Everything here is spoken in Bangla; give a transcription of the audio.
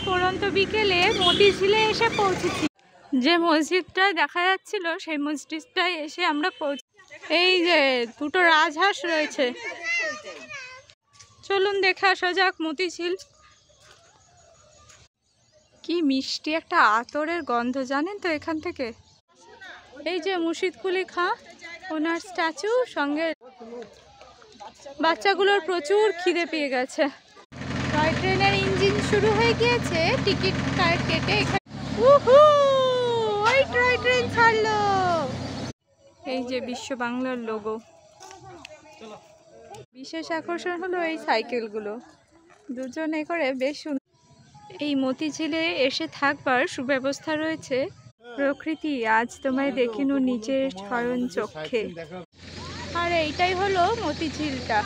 পড়ন্ত বিকেলে মতিঝিলে এসে পৌঁছেছি। যে মসজিদটায় দেখা যাচ্ছিল সেই মসজিদটায় এসে আমরা এই যে দুটো রাজহাঁস রয়েছে, চলুন দেখে আসা যাক মতিঝিল। কি মিষ্টি একটা আতরের গন্ধ জানেন তো এখান থেকে। এই যে মুর্শিদ কুলি খাঁ, ওনার স্ট্যাচু, সঙ্গে বাচ্চাগুলোর প্রচুর খিদে পেয়ে গেছে। টয় ট্রেনের ইঞ্জিন শুরু হয়ে গিয়েছে, টিকিট কেটে এখানে ওই টয় ট্রেন ছাড়লো। এই যে বিশ্ব বাংলার লোগো। বিশেষ আকর্ষণ হলো এই সাইকেলগুলো, দুজনে করে বেশ সুন্দর। এই মতিঝিলে এসে থাকবার সুব্যবস্থা রয়েছে। প্রকৃতি আজ তোমায় দেখিনু নিজের স্বয়ং চক্ষে। আর এইটাই হলো মতিঝিলটা।